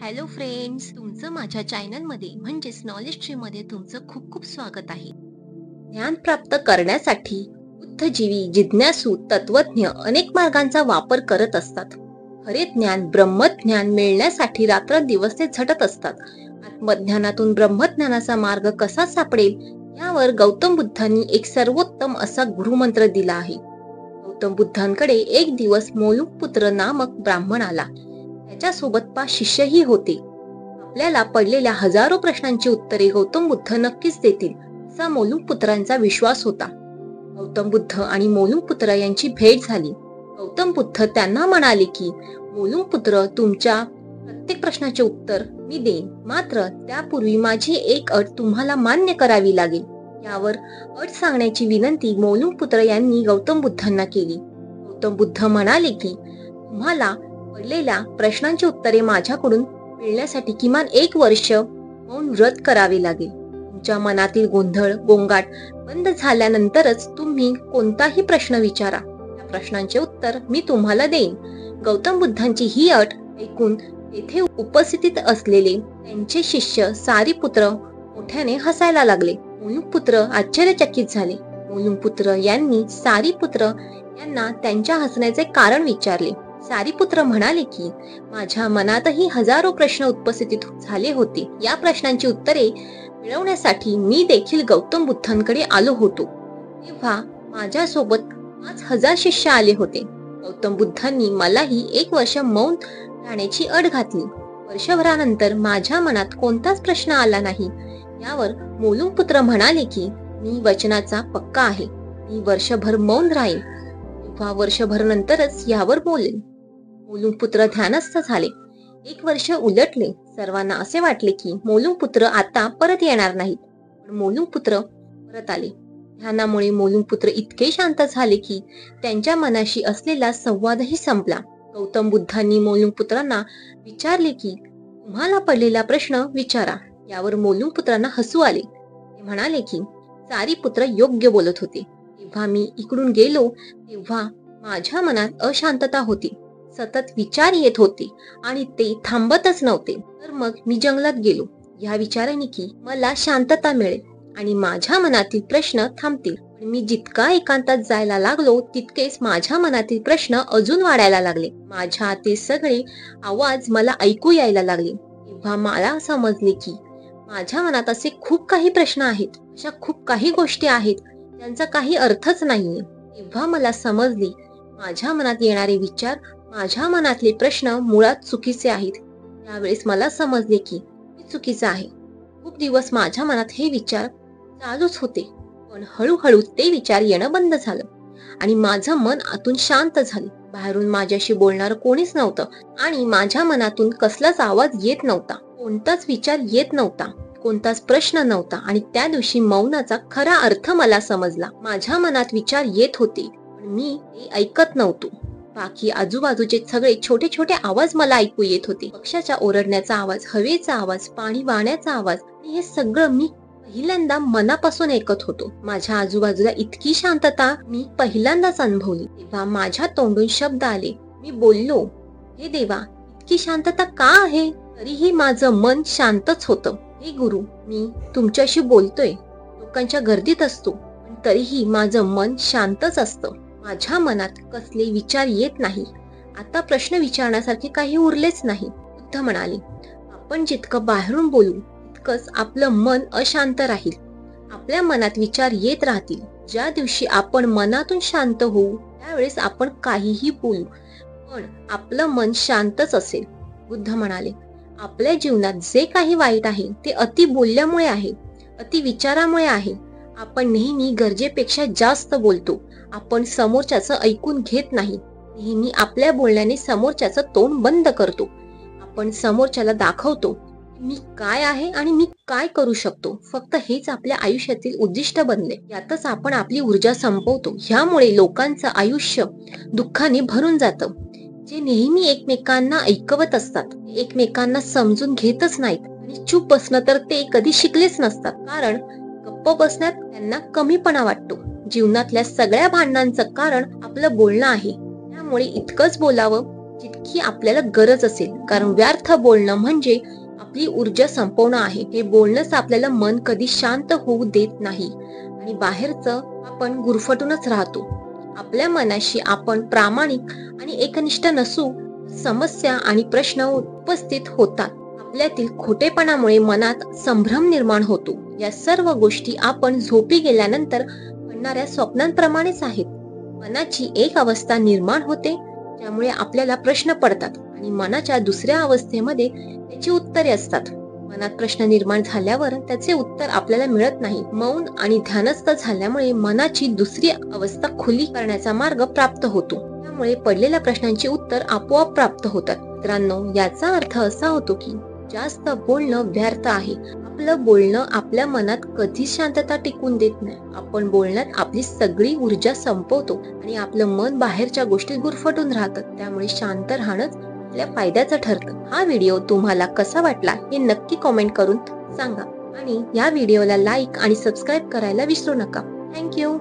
Hello friends, तुमचं माझ्या चॅनलमध्ये म्हणजेच नॉलेज ट्री मध्ये तुमचं खूप खूप स्वागत आहे. ज्ञान प्राप्त करण्यासाठी बुद्धिजीवी, जिज्ञासू, तत्वज्ञ अनेक मार्गांचा वापर करत असतात. खरे ज्ञान, ब्रह्मज्ञान मिळण्यासाठी रात्रंदिवस ते झटत असतात. आत्मज्ञानातून ब्रह्मज्ञानाचा मार्ग कसा सापडेल यावर गौतम बुद्धांनी एक सर्वोत्तम असा गुरुमंत्र दिला आहे. गौतम बुद्धांकडे एक दिवस मोलूक पुत्र नामक ब्राह्मण आला. त्याच्यासोबत 5 शिष्यही होते. आपल्याला पडलेल्या हजारो प्रश्नांची उत्तरे गौतम बुद्ध नक्कीच देतील असा मोलूक पुत्रांचा विश्वास होता. गौतम बुद्ध आणि मोलूक पुत्र यांची भेट झाली. गौतम बुद्ध त्यांना म्हणाले की मोलूक पुत्र, तुमच्या प्रत्येक प्रश्नाचे उत्तर मी देईन, मात्र त्यापूर्वी माझी एक अट तुम्हाला मान्य करावी लागेल. यावर अट सांगण्याची विनंती मोलूक पुत्र यांनी गौतम बुद्धांना केली. गौतम बुद्ध म्हणाले की तुम्हाला पडलेल्या प्रश्नांची उत्तरे माझ्याकडून मिळण्यासाठी किमान 1 वर्ष मौन व्रत करावे लागेल. तुमच्या मनातील गोंधळ गोंगाट बंद झाल्यानंतरच तुम्ही कोणताही प्रश्न विचारा. त्या प्रश्नांचे उत्तर मी तुम्हाला देईन. गौतम बुद्धांची ही अट ऐकून तेथे उपस्थित असलेले त्यांचे शिष्य सारीपुत्र मोठ्याने हसायला लागले. मोलूकपुत्र आश्चर्यचकित झाले. मोलूकपुत्र यांनी सारीपुत्र यांना त्यांच्या हसण्याचे कारण विचारले. सारीपुत्र म्हणाले की माझ्या मनातही हजारो प्रश्न उपस्थित झाले होते. या प्रश्नांची उत्तरे मिळवण्यासाठी मी देखील गौतम बुद्धांकडे आलो होतो. तेव्हा माझ्यासोबत 5000 शिष्य आले होते. गौतम बुद्धांनी मलाही 1 वर्ष मौन राहण्याची अट घातली. वर्षभरानंतर माझ्या मनात कोणताच प्रश्न आला नाही. यावर मोलूकपुत्र म्हणाले की मी वचनाचा पक्का आहे. मी वर्षभर मौन राहीन. तेव्हा वर्षभर नंतरच यावर बोलेन. मोलूकपुत्र ध्यानस्थ झाले. 1 वर्ष उलटले. सर्वांना असे वाटले की मोलूकपुत्र आता परत येणार नाहीत, पण मोलूकपुत्र परत आले. ध्यानामुळे मोलूकपुत्र इतके शांत झाले की त्यांच्या मनाशी असलेला संवादही संपला. गौतम बुद्धांनी मोलूकपुत्रांना विचारले की तुम्हाला पडलेला प्रश्न विचारा. यावर मोलूकपुत्रांना हसू आले. ते म्हणाले की सारीपुत्र योग्य बोलत होते. जेव्हा मी इकडून गेलो तेव्हा माझ्या मनात अशांतता होती. सतत विचार येत होते आणि ते थांबतच नव्हते. तर मग मी जंगलात गेलो या विचाराने की मला शांतता मिळेल आणि माझ्या मनातील प्रश्न थांबतील. पण मी जितका एकांतात जायला लागलो तितकेच माझ्या मनातील प्रश्न अजून वाढायला लागले. माझ्या ते सगळे आवाज मला ऐकू यायला लागले. तेव्हा मला समजले की माझ्या मनात असे खूप काही प्रश्न आहेत. अशा खूप काही गोष्टी आहेत त्यांचा काही अर्थच नाहीये. तेव्हा मला समजले माझ्या मनात येणारे विचार, माझ्या मनातले प्रश्न मुळात चुकीचे आहेत. त्यावेळेस मला समजले की मी चुकीचं आहे. खूप दिवस माझ्या मनात हे विचार चालूच होते, पण हळूहळू ते विचार येणं बंद झालं आणि माझं मन आतून शांत झाले. बाहेरून माझ्याशी बोलणार कोणीच नव्हतं आणि माझ्या मनातून कसलाच आवाज येत नव्हता. कोणताच विचार येत नव्हता, कोणताच प्रश्न नव्हता आणि त्या दिवशी मौनाचा खरा अर्थ मला समजला. माझ्या मनात विचार येत होते पण मी ते ऐकत नव्हतो. बाकी आजूबाजूचे सगळे छोटे छोटे आवाज मला ऐकू येत होते. पक्ष्याच्या ओरडण्याचा आवाज, हवेचा आवाज, पाणी वाहण्याचा आवाज, आणि हे सगळं मी पहिल्यांदा मनापासून ऐकत होतो. माझ्या आजूबाजूला इतकी शांतता मी पहिल्यांदाच अनुभवली. तेव्हा माझ्या तोंडून शब्द आले. मी बोललो, हे देवा, इतकी शांतता का आहे? तरीही माझं मन शांतच होतं. हे गुरु, मी तुमच्याशी बोलतोय, लोकांच्या गर्दीत असतो, पण तरीही माझं मन शांतच असतं. माझ्या मनात कसले विचार येत नाही. आता प्रश्न विचारण्यासारखे काही उरलेच नाही. बुद्ध म्हणाले, आपण जितकं बाहेरून बोलू तितकंच आपलं मन अशांत राहील. आपल्या मनात विचार येत राहतील. ज्या दिवशी आपण मनातून शांत होऊ त्यावेळेस आपण काहीही बोलू, पण आपलं मन शांतच असेल. बुद्ध म्हणाले, आपल्या जीवनात जे काही वाईट आहे ते अति बोलल्यामुळे आहे, अति विचारामुळे आहे. आपण नेहमी गरजेपेक्षा जास्त बोलतो. आपण समोरच्याचं ऐकून घेत नाही. नेहमी आपल्या बोलण्याने समोरच्याचं तोंड बंद करतो. आपण समोरच्याला दाखवतो मी काय आहे आणि मी काय करू शकतो. फक्त हेच आपल्या आयुष्यातील उद्दिष्ट बनले. यातच आपण आपली ऊर्जा संपवतो. ह्यामुळे लोकांचं आयुष्य दुःखाने भरून जातं. जे नेहमी एकमेकांना ऐकवत असतात, एकमेकांना समजून घेतच नाहीत आणि चूप बसणं तर ते कधी शिकलेच नसतात. कारण गप्प बसण्यात त्यांना कमीपणा वाटतो. जीवनातल्या सगळ्या भांडणांचं कारण आपलं बोलणं आहे. त्यामुळे इतकंच बोलावं जितकी आपल्याला गरज असेल. कारण व्यर्थ बोलणं म्हणजे आपली ऊर्जा संपवणं आहे. हे बोलणंच आपल्याला मन कधी शांत होऊ देत नाही आणि बाहेरचं आपण गुरफटूनच राहतो. आपल्या मनाशी आपण प्रामाणिक आणि एकनिष्ठ नसू, समस्या आणि प्रश्न उपस्थित होतात. आपल्यातील खोटेपणामुळे मनात संभ्रम निर्माण होतो. या सर्व गोष्टी आपण झोपी गेल्यानंतर पडणाऱ्या स्वप्नांप्रमाणेच आहेत. मनाची एक अवस्था निर्माण होते त्यामुळे आपल्याला प्रश्न पडतात आणि मनाच्या दुसऱ्या अवस्थेमध्ये त्याची उत्तरे असतात. मनात प्रश्न निर्माण झाल्यावर त्याचे उत्तर आपल्याला मिळत नाही. मौन आणि ध्यानस्थ झाल्यामुळे मनाची दुसरी अवस्था खुली करण्याचा मार्ग प्राप्त होतो. त्यामुळे पडलेल्या प्रश्नांची उत्तर आपोआप प्राप्त होतात. मित्रांनो, याचा अर्थ असा होतो की जास्त बोलणं व्यर्थ आहे. आपलं बोलणं आपल्या मनात कधीच शांतता टिकून देत नाही. आपण बोलण्यात आपली सगळी ऊर्जा संपवतो आणि आपलं मन बाहेरच्या गोष्टीत गुरफटून राहतं. त्यामुळे शांत राहणंच आपल्या फायद्याचं ठरतं. हा व्हिडिओ तुम्हाला कसा वाटला हे नक्की कमेंट करून सांगा आणि या व्हिडिओला लाईक आणि सबस्क्राईब करायला विसरू नका. थँक्यू.